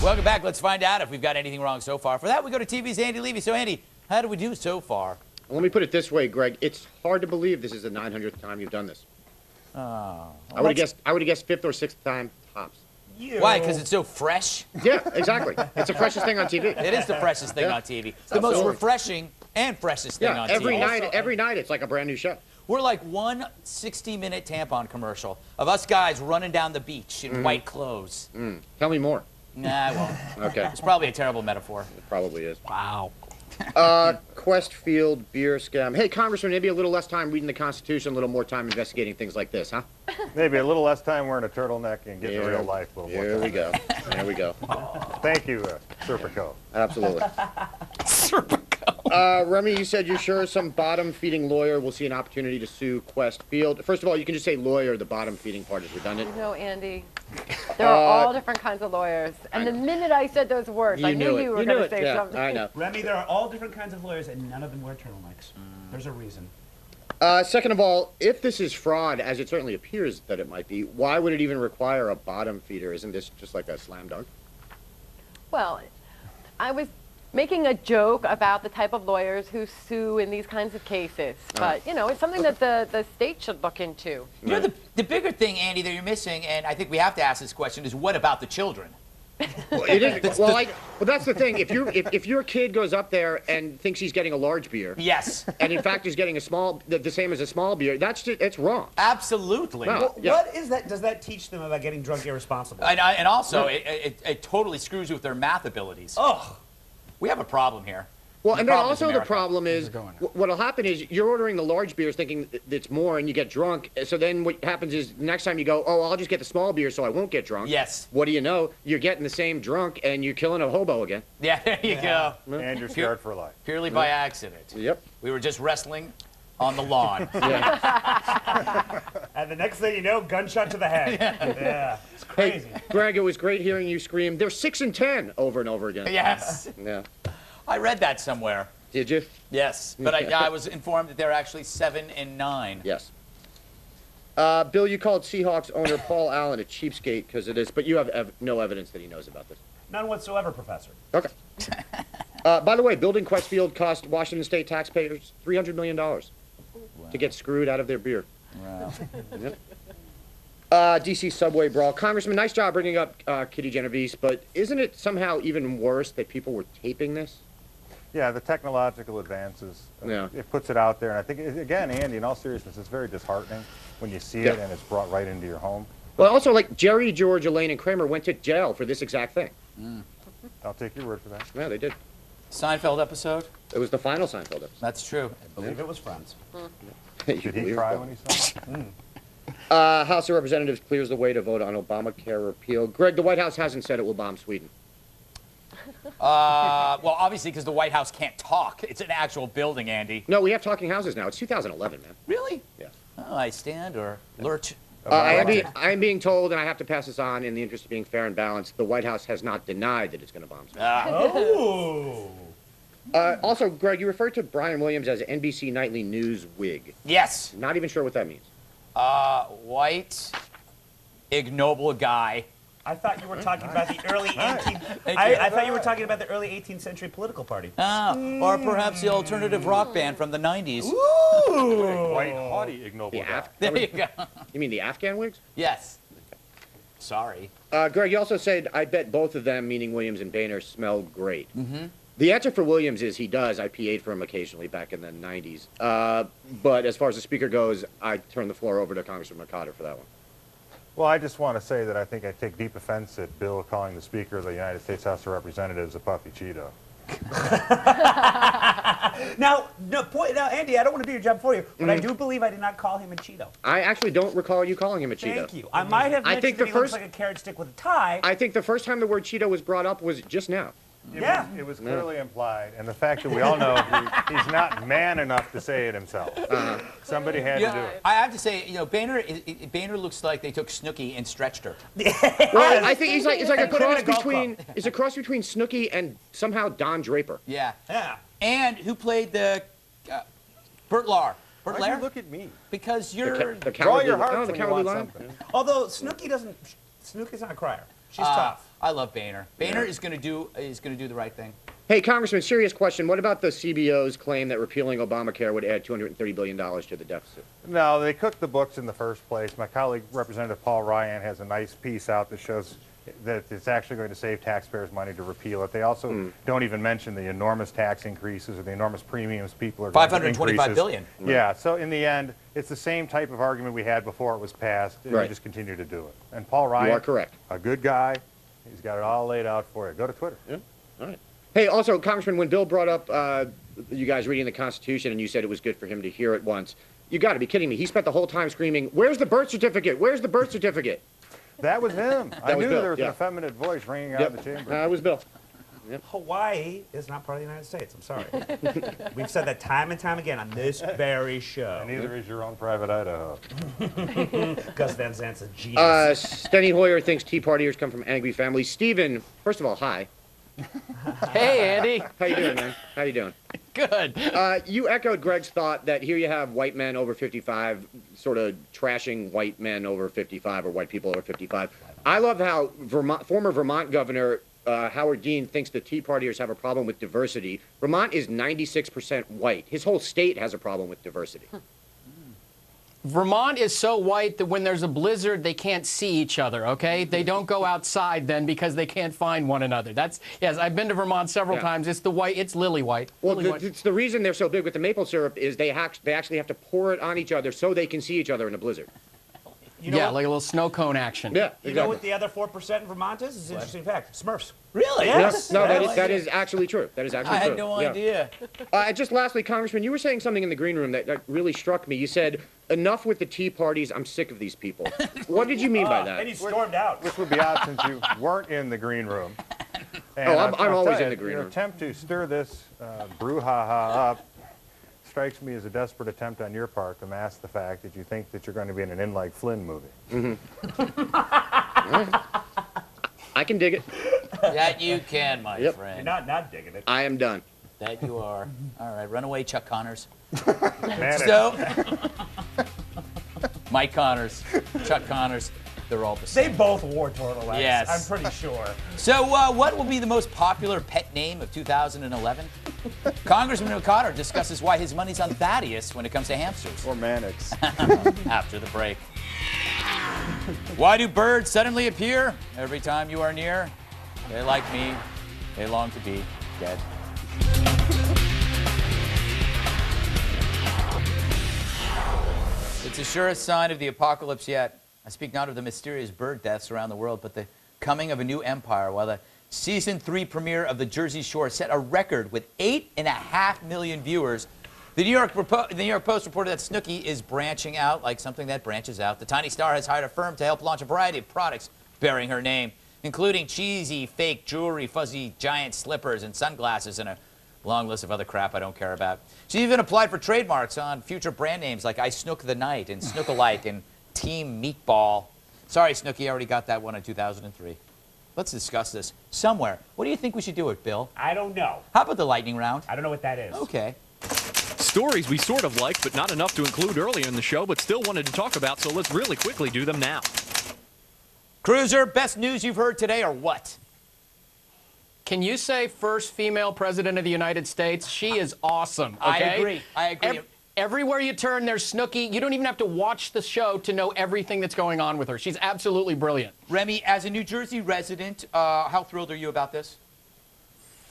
Welcome back. Let's find out if we've got anything wrong so far. For that, we go to TV's Andy Levy. So, Andy, how do we do so far? Let me put it this way, Greg. It's hard to believe this is the 900th time you've done this. Oh. I would have guessed 5th or 6th time tops. Why? Because it's so fresh? Yeah, exactly. It's the freshest thing on TV. It is the freshest thing on TV. It's the most refreshing and freshest thing on TV. Every night it's like a brand new show. We're like one 60-minute tampon commercial of us guys running down the beach in white clothes. Tell me more. Nah, I won't. Okay. It's probably a terrible metaphor. It probably is. Wow. Questfield beer scam. Hey, Congressman, maybe a little less time reading the Constitution, a little more time investigating things like this, huh? Maybe a little less time wearing a turtleneck and getting to real life a little more. There we go. There we go. Thank you, Serpico. Absolutely. Serpico. Remy, you said you're sure some bottom-feeding lawyer will see an opportunity to sue Questfield. First of all, you can just say lawyer. The bottom-feeding part is redundant. No, Andy. There are all different kinds of lawyers. And the minute I said those words, I knew you were going to say something. I know. Remy, there are all different kinds of lawyers, and none of them wear turtlenecks. There's a reason. Second of all, if this is fraud, as it certainly appears that it might be, why would it even require a bottom feeder? Isn't this just like a slam dunk? Well, I was making a joke about the type of lawyers who sue in these kinds of cases. But, you know, it's something that the state should look into. You know, the bigger thing, Andy, that you're missing, and I think we have to ask this question, is what about the children? Well, it is. Well, that's the thing. If your kid goes up there and thinks he's getting a large beer, Yes. and in fact is getting a small, the same as a small beer, it's wrong. Absolutely. No. Well, what is that? Does that teach them about getting drunk irresponsibly? And also, it totally screws with their math abilities. Oh. We have a problem here. Well, and then problem is also the America. problem is, what'll happen is you're ordering the large beers thinking it's more, and you get drunk. So then what happens is next time you go, oh, I'll just get the small beer so I won't get drunk. Yes. What do you know? You're getting the same drunk, and you're killing a hobo again. Yeah, there you go. And you're scarred for life. Purely by accident. Yep. We were just wrestling on the lawn. Yeah. And the next thing you know, gunshot to the head. Yeah. It's crazy. Hey, Greg, it was great hearing you scream, they're 6 and 10 over and over again. Yes. Yeah. I read that somewhere. Did you? Yes, but I was informed that they're actually 7 and 9. Yes. Bill, you called Seahawks owner Paul Allen a cheapskate because of this, but you have no evidence that he knows about this. None whatsoever, Professor. Okay. By the way, building Questfield cost Washington State taxpayers $300 million to get screwed out of their beer. Wow. Yep. D.C. subway brawl. Congressman, nice job bringing up Kitty Genovese, but isn't it somehow even worse that people were taping this? Yeah, the technological advances, Yeah. it puts it out there. And I think, again, Andy, in all seriousness, it's very disheartening when you see it and it's brought right into your home. Well, also, like, Jerry, George, Elaine, and Kramer went to jail for this exact thing. I'll take your word for that. Yeah, they did. Seinfeld episode? It was the final Seinfeld episode. That's true. I believe it was Friends. Did he cry when he saw it? House of Representatives clears the way to vote on Obamacare repeal. Greg, the White House hasn't said it will bomb Sweden. Well, obviously, because the White House can't talk. It's an actual building, Andy. No, we have talking houses now. It's 2011, man. Really? Yeah. Oh, I stand or lurch. I am being told, and I have to pass this on in the interest of being fair and balanced, the White House has not denied that it's going to bomb Sweden. Oh. Also, Greg, you referred to Brian Williams as NBC Nightly News wig. Yes. Not even sure what that means. White, ignoble guy. I thought you were talking about the early 18th. I thought you were talking about the early 18th century political party. Or perhaps the alternative rock band from the 90s. Ooh. White, haughty, ignoble guy. There you go. You mean the Afghan wigs? Yes. Sorry. Greg, you also said, I bet both of them, meaning Williams and Boehner, smell great. The answer for Williams is he does. I PA'd for him occasionally back in the 90s. But as far as the speaker goes, I turn the floor over to Congressman McCotter for that one. Well, I just want to say that I think I take deep offense at Bill calling the Speaker of the United States House of Representatives a puffy Cheeto. Now, Andy, I don't want to do your job for you, but I do believe I did not call him a Cheeto. I actually don't recall you calling him a Cheeto. Thank you. I might have mentioned think that the he looks first- like a carrot stick with a tie. I think the first time the word Cheeto was brought up was just now. It was clearly implied, and the fact that we all know he's not man enough to say it himself. Somebody had to do it. I have to say, you know, Boehner looks like they took Snooki and stretched her. Well, I think he's like a Put him in cross a golf between it's a cross between Snooki and somehow Don Draper. Yeah. Yeah. And who played the Bert Lahr? Bert Why do Lahr? you look at me? Because you're... The Draw cowardly, your heart the when you cowardly want lion. something. Although Snooki's not a crier. She's tough. I love Boehner. Boehner is going to do the right thing. Hey, Congressman, serious question. What about the CBO's claim that repealing Obamacare would add $230 billion to the deficit? No, they cooked the books in the first place. My colleague, Representative Paul Ryan, has a nice piece out that shows that it's actually going to save taxpayers money to repeal it. They also don't even mention the enormous tax increases or the enormous premiums people are going to increase. $525 billion. Yeah, so in the end, it's the same type of argument we had before it was passed, and we just continue to do it. And Paul Ryan, You are correct. a good guy, he's got it all laid out for you. Go to Twitter. Yeah, all right. Hey, also, Congressman, when Bill brought up you guys reading the Constitution and you said it was good for him to hear it once, you got to be kidding me. He spent the whole time screaming, "Where's the birth certificate? Where's the birth certificate?" That was him. I was knew Bill, there was yeah. an effeminate voice ringing out of the chamber. That was Bill. Hawaii is not part of the United States. I'm sorry. We've said that time and time again on this very show. And neither is your own private Idaho. Gus Van Zant's a genius. Steny Hoyer thinks Tea Partiers come from angry families. Stephen, first of all, hi. Hey, Andy. How you doing, man? How you doing? Good. You echoed Greg's thought that here you have white men over 55 sort of trashing white men over 55 or white people over 55. I love how former Vermont Governor Howard Dean thinks the Tea Partiers have a problem with diversity. Vermont is 96% white. His whole state has a problem with diversity. Vermont is so white that when there's a blizzard, they can't see each other, okay? They don't go outside then because they can't find one another. Yes, I've been to Vermont several times. It's it's lily white. Well, Lily white. it's the reason they're so big with the maple syrup is they actually have to pour it on each other so they can see each other in a blizzard. You know Yeah, what, like a little snow cone action. Yeah, you know what the other 4% in Vermont is? It's an interesting fact. Smurfs. Really? Yes. No, Yeah. that is actually true. That is actually I true. had no Yeah. idea. Just lastly, Congressman, you were saying something in the green room that really struck me. You said, "Enough with the tea parties. I'm sick of these people." What did you mean by that? And he stormed out. Which would be odd since you weren't in the green room. And I'm I'll always tell you, in the green your room. attempt to stir this brouhaha up strikes me as a desperate attempt on your part to mask the fact that you think that you're going to be in an In Like Flynn movie. I can dig it. That you can, my Yep. friend. You're not digging it. I am done. That you are. All right, run away, Chuck Connors. Man, So, Mike Connors, Chuck Connors, they're all the They same. both wore turtlenecks. Yes. I'm pretty sure. So, what will be the most popular pet name of 2011? Congressman O'Connor discusses why his money's on Thaddeus when it comes to hamsters. or Mannix. After the break. Why do birds suddenly appear every time you are near? They like me. They long to be dead. It's the surest sign of the apocalypse yet. I speak not of the mysterious bird deaths around the world, but the coming of a new empire. While the season 3 premiere of The Jersey Shore set a record with 8.5 million viewers, the New York Post reported that Snooki is branching out like something that branches out. The tiny star has hired a firm to help launch a variety of products bearing her name, including cheesy fake jewelry, fuzzy giant slippers, and sunglasses, and a long list of other crap I don't care about. She even applied for trademarks on future brand names like I Snook the Night and Snookalike and Team Meatball. Sorry, Snooki, I already got that one in 2003. Let's discuss this somewhere. What do you think we should do it, Bill? I don't know. How about the lightning round? I don't know what that is. Okay. Stories we sort of liked, but not enough to include earlier in the show, but still wanted to talk about, so let's really quickly do them now. Cruiser, best news you've heard today or what? Can you say first female president of the United States? She is awesome, I okay? agree. I agree. Everywhere you turn, there's Snooki. You don't even have to watch the show to know everything that's going on with her. She's absolutely brilliant. Remy, as a New Jersey resident, how thrilled are you about this?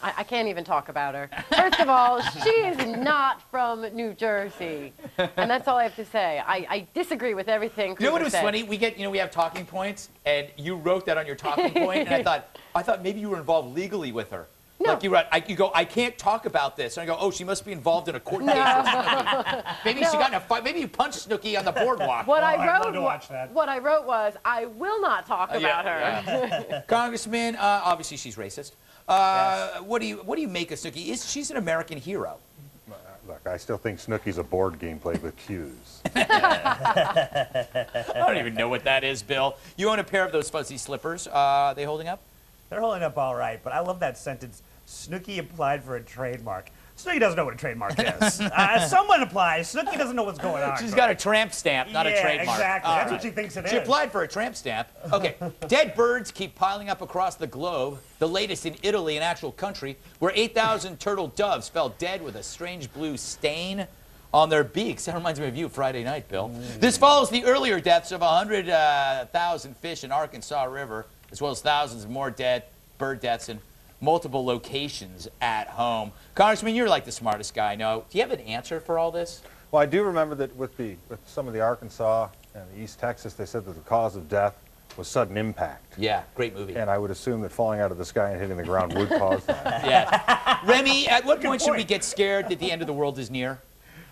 I can't even talk about her. First of all, she is not from New Jersey. And that's all I have to say. I disagree with everything You know what Cruiser was said. funny? We have talking points, and you wrote that on your talking point, and I thought maybe you were involved legally with her. No. Like you wrote, you go, I can't talk about this. And I go, oh, she must be involved in a court case with Snooki. Maybe she got in a fight. Maybe you punched Snooki on the boardwalk. What I'd I love wrote, to watch that. what I wrote was, I will not talk about her. Congressman, obviously she's racist. Yes. What do you make of Snooki? She's an American hero. Look, I still think Snooki's a board game played with cues. I don't even know what that is, Bill. You own a pair of those fuzzy slippers. They holding up? They're holding up all right, but I love that sentence. Snooki applied for a trademark. Snooki doesn't know what a trademark is. Someone applies. Snooki doesn't know what's going on. She's got a tramp stamp, not a trademark. Exactly. All That's right. what she thinks it She is. applied for a tramp stamp. Okay. Dead birds keep piling up across the globe. The latest in Italy, an actual country, where 8,000 turtle doves fell dead with a strange blue stain on their beaks. That reminds me of you Friday night, Bill. This follows the earlier deaths of 100,000 fish in Arkansas River, as well as thousands of more bird deaths in multiple locations at home. Congressman, you're like the smartest guy I know. Do you have an answer for all this? Well, I do remember that with some of the Arkansas and the East Texas, they said that the cause of death was sudden impact. Yeah, great movie. And I would assume that falling out of the sky and hitting the ground would cause that. Yeah. Remy, at what point should we get scared that the end of the world is near?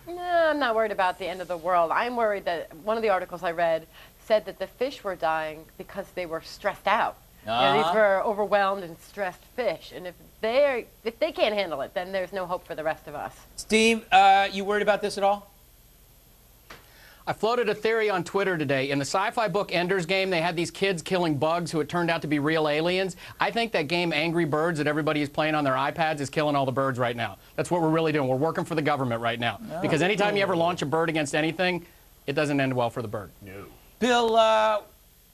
No, I'm not worried about the end of the world. I'm worried that one of the articles I read said that the fish were dying because they were stressed out. You know, these were overwhelmed and stressed fish, and if they can't handle it, then there's no hope for the rest of us. Steve, you worried about this at all? I floated a theory on Twitter today. In the sci-fi book Ender's Game, they had these kids killing bugs who it turned out to be real aliens. I think that game Angry Birds that everybody is playing on their iPads is killing all the birds right now. That's what we're really doing. We're working for the government right now. Because anytime you ever launch a bird against anything, it doesn't end well for the bird. No. Bill,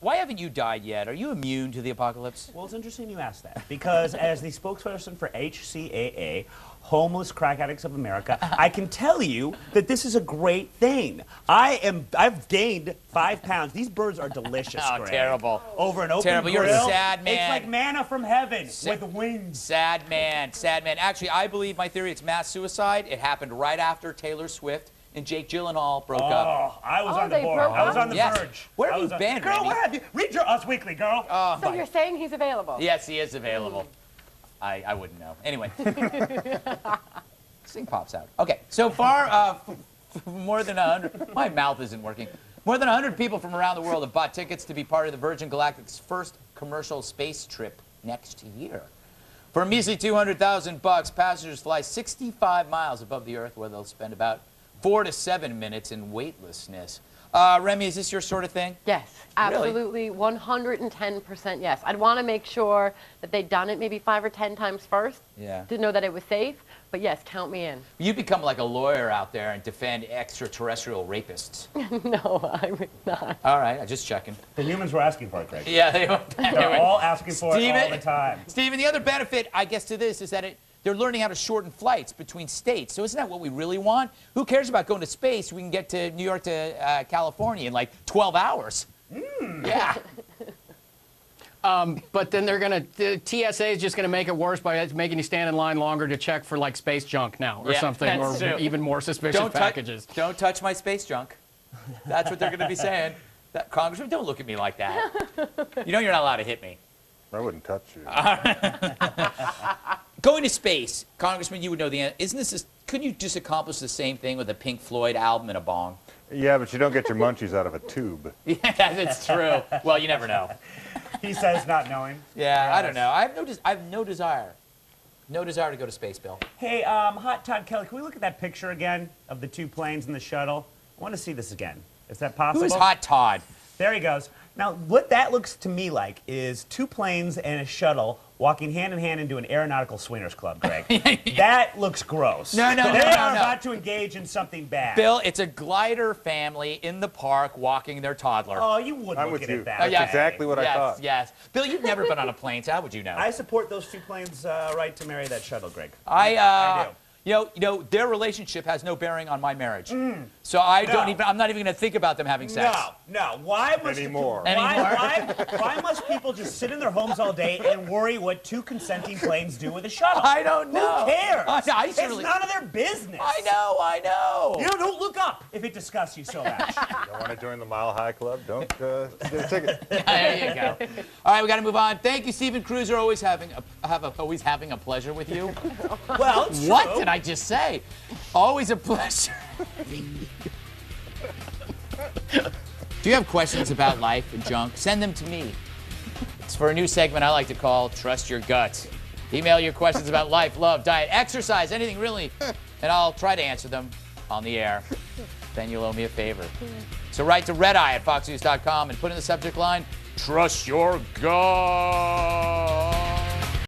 why haven't you died yet? Are you immune to the apocalypse? Well, it's interesting you asked that because as the spokesperson for HCAA, Homeless Crack Addicts of America, I can tell you that this is a great thing. I've gained 5 pounds. These birds are delicious, Oh, Greg. terrible. Over an open Terrible. grill. You're a sad man. It's like manna from heaven with wings. Sad man, sad man. Actually, I believe my theory, it's mass suicide. It happened right after Taylor Swift and Jake Gyllenhaal broke up. Oh, I was Oh, on the they board. broke I was up? on the Yes. verge. Where have I you was on- been, Girl, Remy? where have you? Read your Us Weekly, girl. So you're saying he's available? Yes, he is available. I wouldn't know. Anyway. This thing pops out. Okay, so far, more than 100, my mouth isn't working. More than 100 people from around the world have bought tickets to be part of the Virgin Galactic's first commercial space trip next year. For a measly $200,000, passengers fly 65 miles above the Earth, where they'll spend about 4 to 7 minutes in weightlessness. Remy, is this your sort of thing? Yes, absolutely, 110% yes. I'd want to make sure that they'd done it maybe 5 or 10 times first Yeah. to know that it was safe. But yes, count me in. You become like a lawyer out there and defend extraterrestrial rapists. No, I would not. All right, I'm just checking. The humans were asking for it, Greg. Yeah, they were. They're all asking for it all the time. Stephen, the other benefit, I guess, to this is that they're learning how to shorten flights between states. So isn't that what we really want? Who cares about going to space? We can get to New York to California in like 12 hours. Yeah. But then the TSA is just going to make it worse by making you stand in line longer to check for like space junk now or Yeah, something, or that's true. even more suspicious packages. Don't touch my space junk. That's what they're going to be saying. Congressman, don't look at me like that. You know you're not allowed to hit me. I wouldn't touch you. Going to space, Congressman, you would know the answer. Isn't this? Couldn't you just accomplish the same thing with a Pink Floyd album and a bong? Yeah, but you don't get your munchies out of a tube. Yeah, that's true. Well, you never know. He says not knowing. Yeah, I don't know. I have no desire. No desire to go to space, Bill. Hey, Hot Todd Kelly, can we look at that picture again of the 2 planes in the shuttle? I want to see this again. Is that possible? Who is Hot Todd? There he goes. Now, what that looks to me like is 2 planes and a shuttle walking hand in hand into an aeronautical swingers club, Greg. That looks gross. No. They are about to engage in something bad. Bill, it's a glider family in the park walking their toddler. Oh, you wouldn't I'm look with at you. it that That's way. exactly what I thought. Yes. Bill, you've never been on a plane, so how would you know? I support those 2 planes' right to marry that shuttle, Greg. I do. You know, their relationship has no bearing on my marriage. So I'm not even going to think about them having sex. No. Why must Anymore. Why must people just sit in their homes all day and worry what 2 consenting planes do with a shuttle? I don't know. Who cares? It's It's none of their business. I know. You know, don't look up if it disgusts you so much. Don't want to join the Mile High Club? Don't get a ticket. There you go. All right, we got to move on. Thank you, Stephen Cruiser. Always having a pleasure with you. Well, it's What true. did I just say? Always a pleasure. Do you have questions about life and junk? Send them to me. It's for a new segment I like to call Trust Your Gut. Email your questions about life, love, diet, exercise, anything really, and I'll try to answer them on the air. Then you'll owe me a favor. So write to redeye@foxnews.com and put in the subject line, Trust Your Gut.